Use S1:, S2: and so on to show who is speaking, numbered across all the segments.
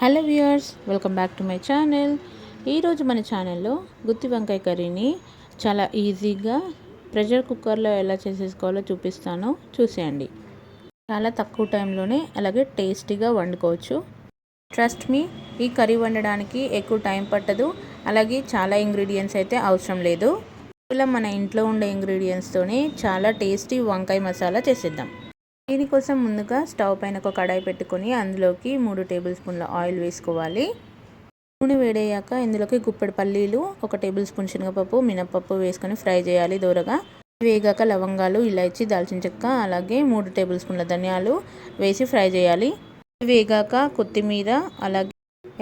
S1: Hello viewers, welcome back to my channel. ఈరోజు మన ఛానల్లో గుత్తి వంకాయ కర్రీని చాలా ఈజీగా ప్రెషర్ కుక్కర్లో ఎలా చేసేసుకోవాలో చూపిస్తాను, చూసేయండి. చాలా తక్కువ టైంలోనే అలాగే టేస్టీగా వండుకోవచ్చు. ట్రస్ట్ మీ, ఈ కర్రీ వండడానికి ఎక్కువ టైం పట్టదు, అలాగే చాలా ఇంగ్రీడియంట్స్ అయితే అవసరం లేదు. ఇలా మన ఇంట్లో ఉండే ఇంగ్రీడియంట్స్తోనే చాలా టేస్టీ వంకాయ మసాలా చేసేద్దాం. దీనికోసం ముందుగా స్టవ్ పైన ఒక కడాయి పెట్టుకొని అందులోకి 3 టేబుల్ స్పూన్ల ఆయిల్ వేసుకోవాలి. నూనె వేడయ్యాక ఇందులోకి గుప్పెడు పల్లీలు, 1 టేబుల్ స్పూన్ శనగపప్పు, మినపప్పు వేసుకొని ఫ్రై చేయాలి దూరగా. వేగాక లవంగాలు, ఇలాచి, దాల్చిన చెక్క, అలాగే 3 టేబుల్ స్పూన్ల ధనియాలు వేసి ఫ్రై చేయాలి. వేగాక కొత్తిమీర, అలాగే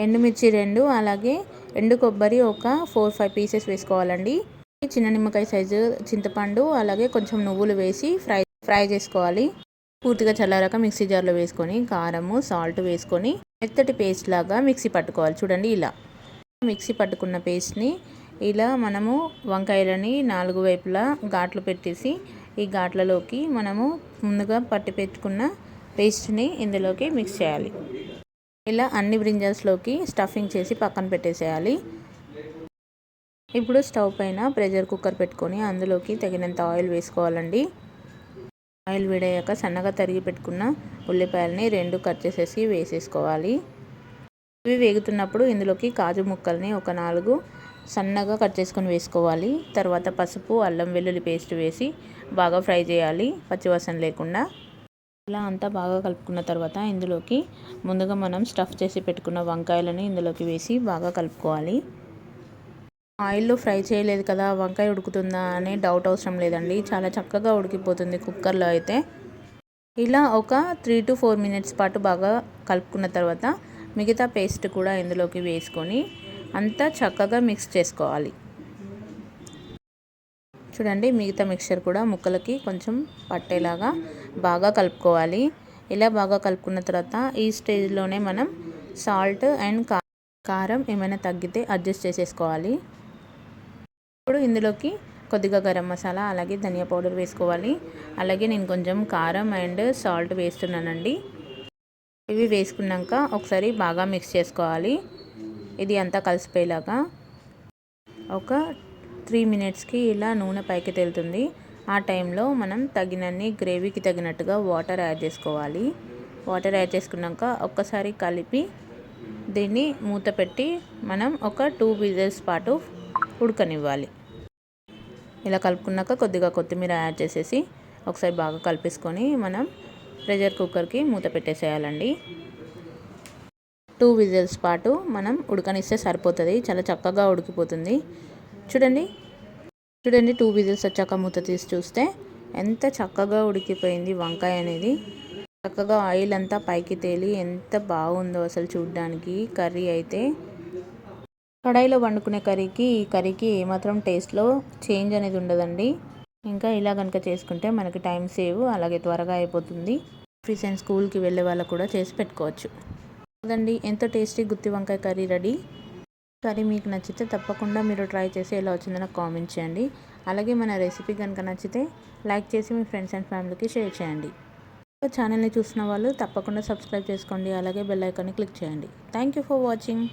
S1: ఎండుమిర్చి 2, అలాగే ఎండు కొబ్బరి ఒక 4-5 పీసెస్ వేసుకోవాలండి. చిన్న నిమ్మకాయ సైజు చింతపండు, అలాగే కొంచెం నువ్వులు వేసి ఫ్రై చేసుకోవాలి. పూర్తిగా చల్లారాక మిక్సీ జార్లో వేసుకొని కారము, సాల్ట్ వేసుకొని మెత్తటి పేస్ట్ లాగా మిక్సీ పట్టుకోవాలి. చూడండి, ఇలా మిక్సీ పట్టుకున్న పేస్ట్ని ఇలా మనము వంకాయలని 4 వైపులా ఘాట్లు పెట్టేసి ఈ ఘాట్లలోకి మనము ముందుగా పట్టి పెట్టుకున్న పేస్ట్ని ఇందులోకి మిక్స్ చేయాలి. ఇలా అన్ని బ్రింజల్స్లోకి స్టఫింగ్ చేసి పక్కన పెట్టేసేయాలి. ఇప్పుడు స్టవ్ పైన ప్రెషర్ కుక్కర్ పెట్టుకొని అందులోకి తగినంత ఆయిల్ వేసుకోవాలండి. ఆయిల్ వేడయ్యాక సన్నగా తరిగి పెట్టుకున్న ఉల్లిపాయలని 2 కట్ చేసేసి వేసేసుకోవాలి. ఇవి వేగుతున్నప్పుడు ఇందులోకి కాజు ముక్కల్ని ఒక 4 సన్నగా కట్ చేసుకొని వేసుకోవాలి. తర్వాత పసుపు, అల్లం వెల్లుల్లి పేస్ట్ వేసి బాగా ఫ్రై చేయాలి, పచ్చివాసన లేకుండా. ఇలా అంతా బాగా కలుపుకున్న తర్వాత ఇందులోకి ముందుగా మనం స్టఫ్ చేసి పెట్టుకున్న వంకాయలని ఇందులోకి వేసి బాగా కలుపుకోవాలి. ఆయిల్లో ఫ్రై చేయలేదు కదా, వంకాయ ఉడుకుతుందా అనే డౌట్ అవసరం లేదండి, చాలా చక్కగా ఉడికిపోతుంది కుక్కర్లో అయితే. ఇలా ఒక 3 to 4 మినిట్స్ పాటు బాగా కలుపుకున్న తర్వాత మిగతా పేస్ట్ కూడా ఇందులోకి వేసుకొని అంతా చక్కగా మిక్స్ చేసుకోవాలి. చూడండి, మిగతా మిక్చర్ కూడా ముక్కలకి కొంచెం పట్టేలాగా బాగా కలుపుకోవాలి. ఇలా బాగా కలుపుకున్న తర్వాత ఈ స్టేజ్లోనే మనం సాల్ట్ అండ్ కారం ఏమైనా తగ్గితే అడ్జస్ట్ చేసేసుకోవాలి. ఇప్పుడు ఇందులోకి కొద్దిగా గరం మసాలా, అలాగే ధనియా పౌడర్ వేసుకోవాలి. అలాగే నేను కొంచెం కారం అండ్ సాల్ట్ వేస్తున్నానండి. ఇవి వేసుకున్నాక ఒకసారి బాగా మిక్స్ చేసుకోవాలి. ఇది అంతా కలిసిపోయేలాగా ఒక 3 మినిట్స్కి ఇలా నూనె పైకి తేలుతుంది. ఆ టైంలో మనం తగినన్ని గ్రేవీకి తగినట్టుగా వాటర్ యాడ్ చేసుకోవాలి. వాటర్ యాడ్ చేసుకున్నాక ఒక్కసారి కలిపి దీన్ని మూత పెట్టి మనం ఒక 2 విజిల్స్ పాటు ఉడకనివ్వాలి. ఇలా కలుపుకున్నాక కొద్దిగా కొత్తిమీర యాడ్ చేసేసి ఒకసారి బాగా కలిపేసుకొని మనం ప్రెషర్ కుక్కర్కి మూత పెట్టేసేయాలండి. 2 విజిల్స్ పాటు మనం ఉడకనిస్తే సరిపోతుంది, చాలా చక్కగా ఉడికిపోతుంది. చూడండి 2 విజిల్స్ వచ్చాక మూత తీసి చూస్తే ఎంత చక్కగా ఉడికిపోయింది వంకాయ అనేది. చక్కగా ఆయిల్ అంతా పైకి తేలి ఎంత బాగుందో అసలు చూడడానికి. కర్రీ అయితే కడాయిలో వండుకునే కర్రీకి ఈ కర్రీకి ఏమాత్రం టేస్ట్లో చేంజ్ అనేది ఉండదండి. ఇంకా ఇలా కనుక చేసుకుంటే మనకి టైం సేవ్, అలాగే త్వరగా అయిపోతుంది. ఆఫీస్ అండ్ స్కూల్కి వెళ్ళే వాళ్ళకు కూడా చేసి పెట్టుకోవచ్చు కదండి. ఎంతో టేస్టీ గుత్తి వంకాయ కర్రీ రెడీ. కర్రీ మీకు నచ్చితే తప్పకుండా మీరు ట్రై చేసి ఎలా వచ్చిందో నాకు కామెంట్ చేయండి. అలాగే మన రెసిపీ కనుక నచ్చితే లైక్ చేసి మీ ఫ్రెండ్స్ అండ్ ఫ్యామిలీకి షేర్ చేయండి. ఛానల్ని చూసిన వాళ్ళు తప్పకుండా సబ్స్క్రైబ్ చేసుకోండి, అలాగే బెల్ ఐకాన్ని క్లిక్ చేయండి. Thank you for watching.